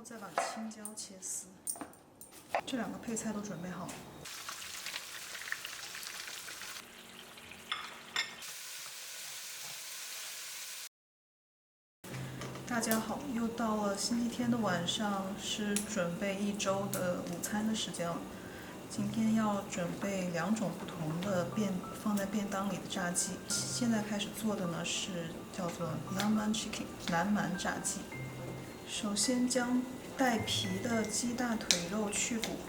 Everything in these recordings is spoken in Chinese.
再把青椒切丝。这两个配菜都准备好了。大家好，又到了星期天的晚上，是准备一周的午餐的时间了。今天要准备2种不同的放在便当里的炸鸡。现在开始做的呢是叫做 Naan Chicken 南蛮炸鸡。首先将带皮的鸡大腿肉去骨，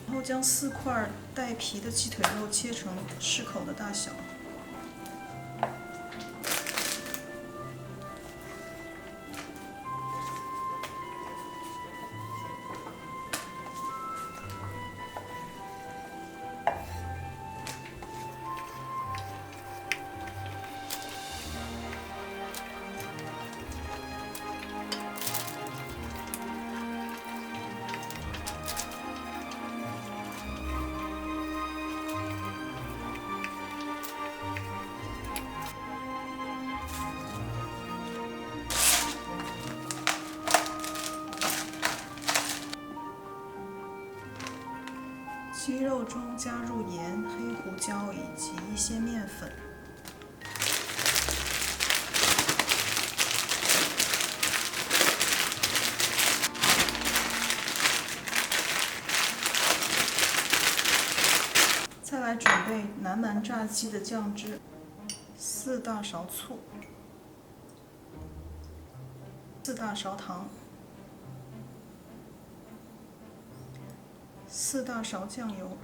然后将4块带皮的鸡腿肉切成适口的大小。鸡肉中加入盐、黑胡椒以及一些面粉。再来准备南蛮炸鸡的酱汁，4大勺醋，4大勺糖，4大勺酱油。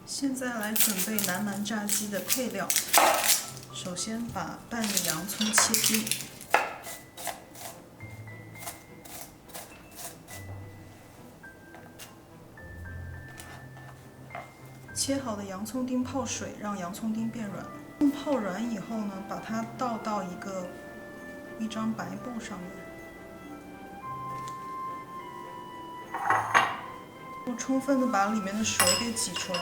现在来准备南蛮炸鸡的配料。首先把拌的洋葱切丁，切好的洋葱丁泡水，让洋葱丁变软。泡软以后呢，把它倒到一张白布上面。充分的把里面的水给挤出来，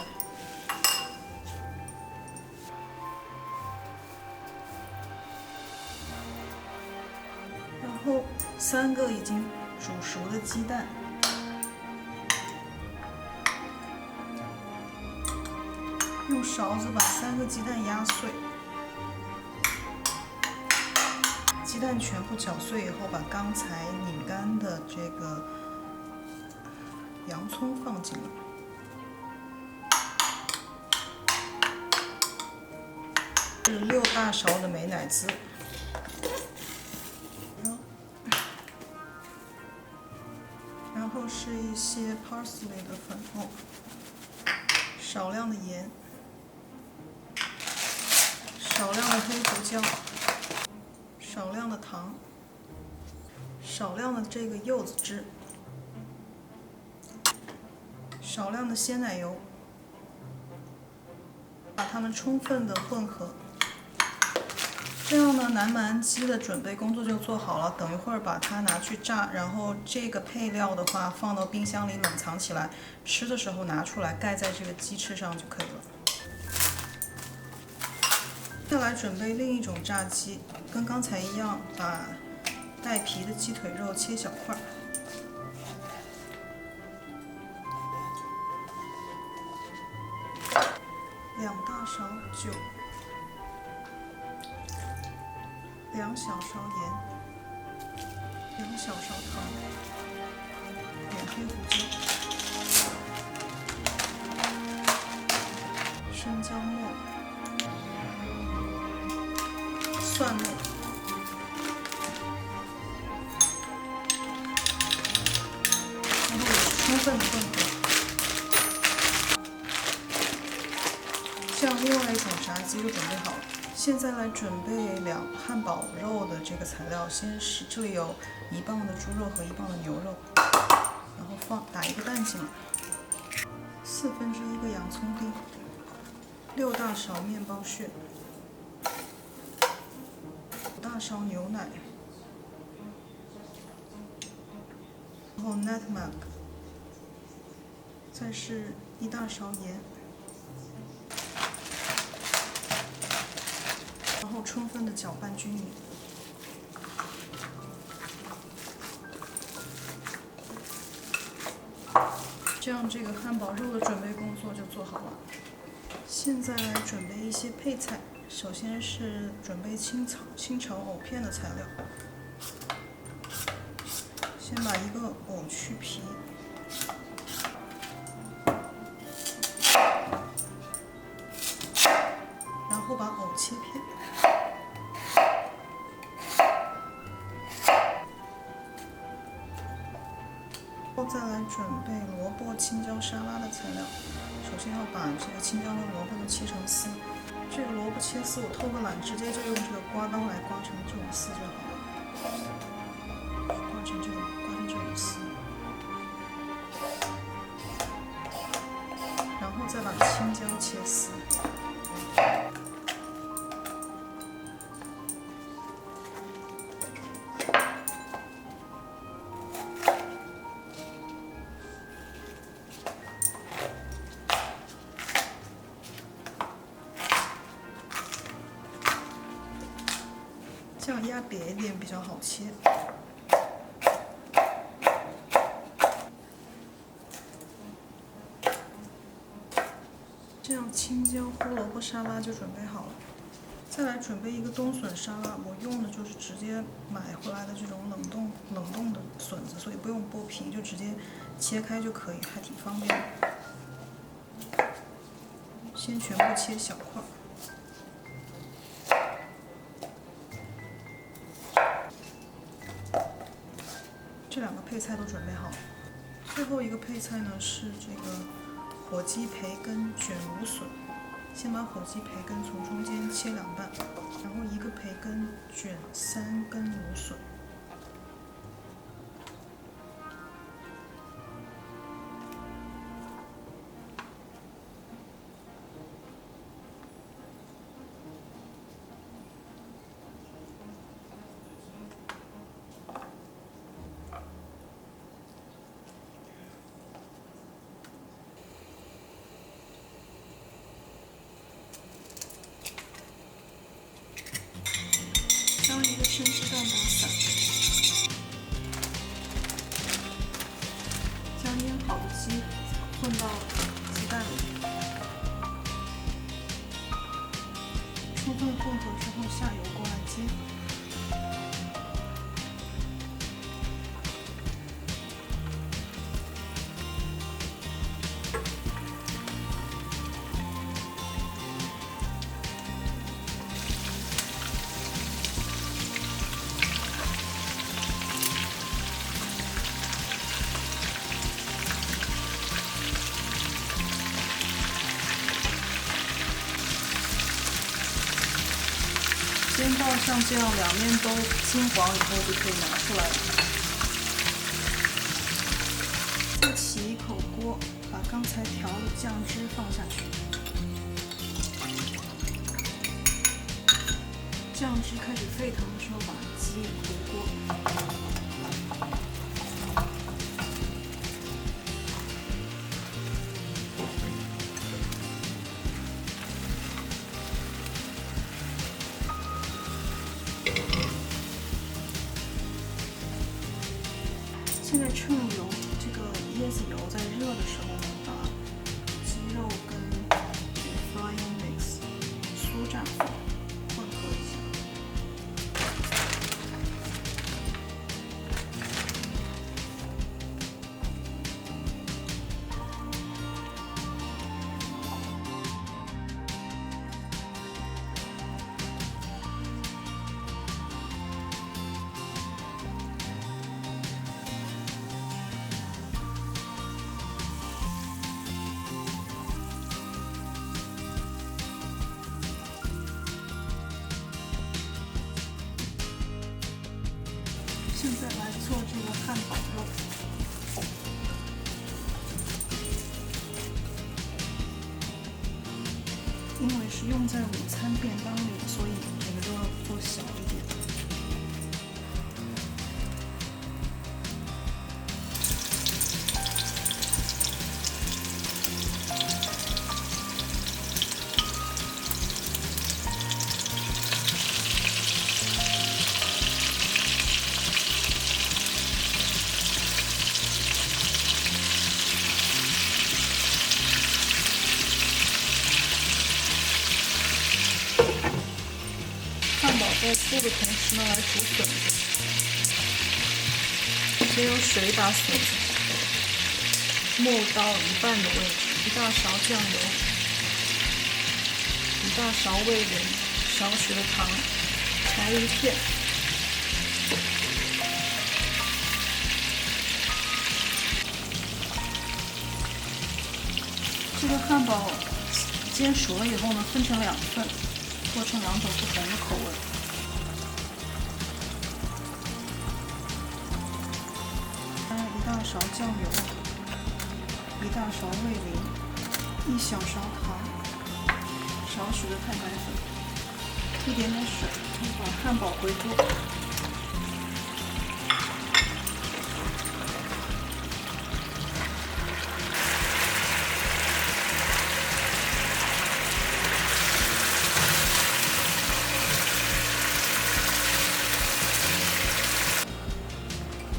然后3个已经煮熟的鸡蛋，用勺子把3个鸡蛋压碎，鸡蛋全部搅碎以后，把刚才拧干的这个洋葱放进来，是6大勺的美乃滋，然后是一些 parsley 的粉末，少量的盐，少量的黑胡椒，少量的糖，少量的这个柚子汁。少量的鲜奶油，把它们充分的混合。这样呢，南蛮鸡的准备工作就做好了。等一会儿把它拿去炸，然后这个配料的话放到冰箱里冷藏起来，吃的时候拿出来盖在这个鸡翅上就可以了。再来准备另一种炸鸡，跟刚才一样，把带皮的鸡腿肉切小块。2大勺酒，2小勺盐，2小勺糖，点黑胡椒，生姜末，蒜末，然后充分的混合。这样另外一种炸鸡就准备好了。现在来准备汉堡肉的这个材料，先是这里有1磅的猪肉和1磅的牛肉，然后打1个蛋进来，1/4个洋葱丁，6大勺面包屑，5大勺牛奶，然后 nutmeg， 再是1大勺盐。然后充充分的搅拌均匀。这样这个汉堡肉的准备工作就做好了。现在来准备一些配菜，首先是准备清炒藕片的材料。先把一个藕去皮，然后把藕切片。再来准备萝卜青椒沙拉的材料。首先要把这个青椒和萝卜都切成丝。这个萝卜切丝我偷个懒，直接就用这个刮刀来刮成这种丝就好了。刮成这种丝，然后再把青椒切丝。这样压扁一点比较好切。这样青椒胡萝卜沙拉就准备好了。再来准备一个冬笋沙拉，我用的就是直接买回来的这种冷冻的笋子，所以不用剥皮，就直接切开就可以，还挺方便的。先全部切小块。这两个配菜都准备好了。最后一个配菜呢是这个火鸡培根卷芦笋。先把火鸡培根从中间切2半，然后一个培根卷3根芦笋。将一个生鸡蛋打散，将腌好的鸡混到鸡蛋里，充分混合之后下油锅来煎。煎到像这样两面都金黄以后就可以拿出来了。再起一口锅，把刚才调的酱汁放下去。酱汁开始沸腾的时候，把鸡回锅。现在趁油，这个椰子油在热的时候呢，把鸡肉跟frying mix 酥炸粉混合一下。现在来做这个汉堡肉，因为是用在午餐便当里，所以这个肉要做小一点。在做的同时呢，来煮笋子。先用水把笋子没到一半的位置，1大勺酱油，1大勺味淋，少许的糖，柴鱼片。这个汉堡煎熟了以后呢，分成2份，做成2种不同的口味。1大勺酱油，1大勺味淋，1小勺糖，少许的太白粉，一点点水，把汉堡回锅。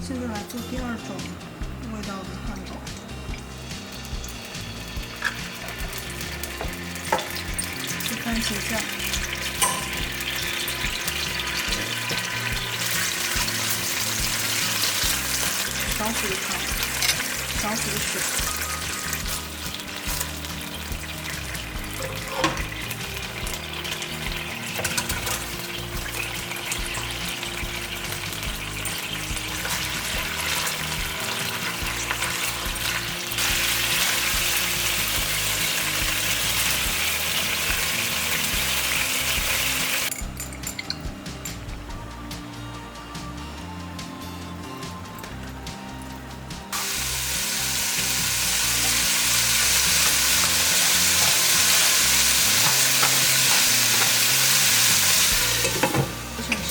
现在来做第2种味道的汉堡，是番茄酱，少许的糖，少许的水。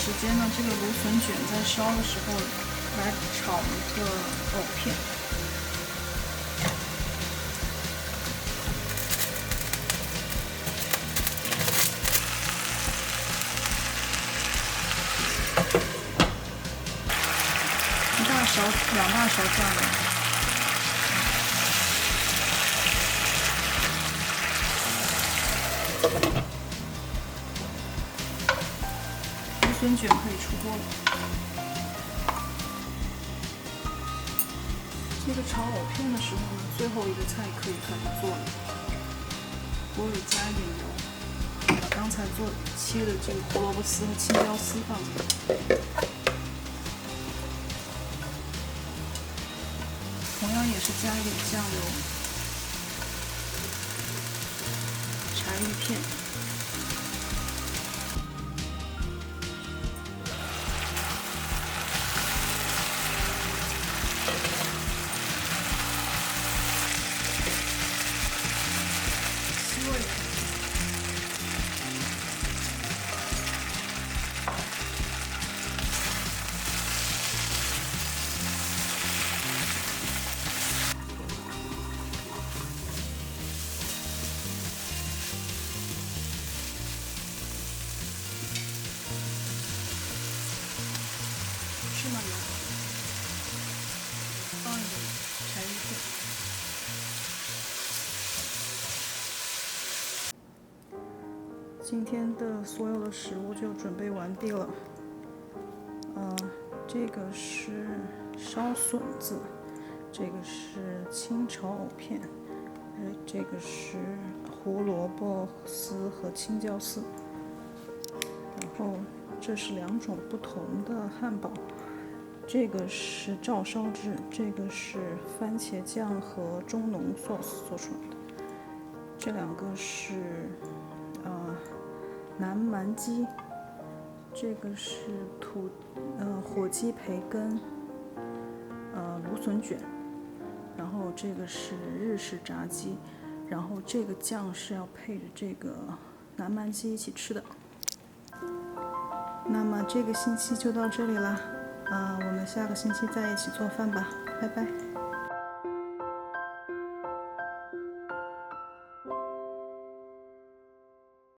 时间呢，这个芦笋卷在烧的时候，来炒一个藕片。2大勺酱油。芦笋卷可以出锅了。这个炒藕片的时候呢，最后一个菜可以开始做了。锅里加一点油，把刚才切的这个胡萝卜丝和青椒丝放进去。同样也是加一点酱油、柴鱼片。芝麻油，放一点柴鱼片。今天的所有的食物就准备完毕了。这个是烧笋子，这个是清炒藕片，这个是胡萝卜丝和青椒丝。然后这是2种不同的汉堡，这个是照烧汁，这个是番茄酱和中浓 sauce 做出来的。这2个是南蛮鸡，这个是火鸡培根芦笋卷，然后这个是日式炸鸡，然后这个酱是要配着这个南蛮鸡一起吃的。那么这个星期就到这里啦，我们下个星期再一起做饭吧，拜拜。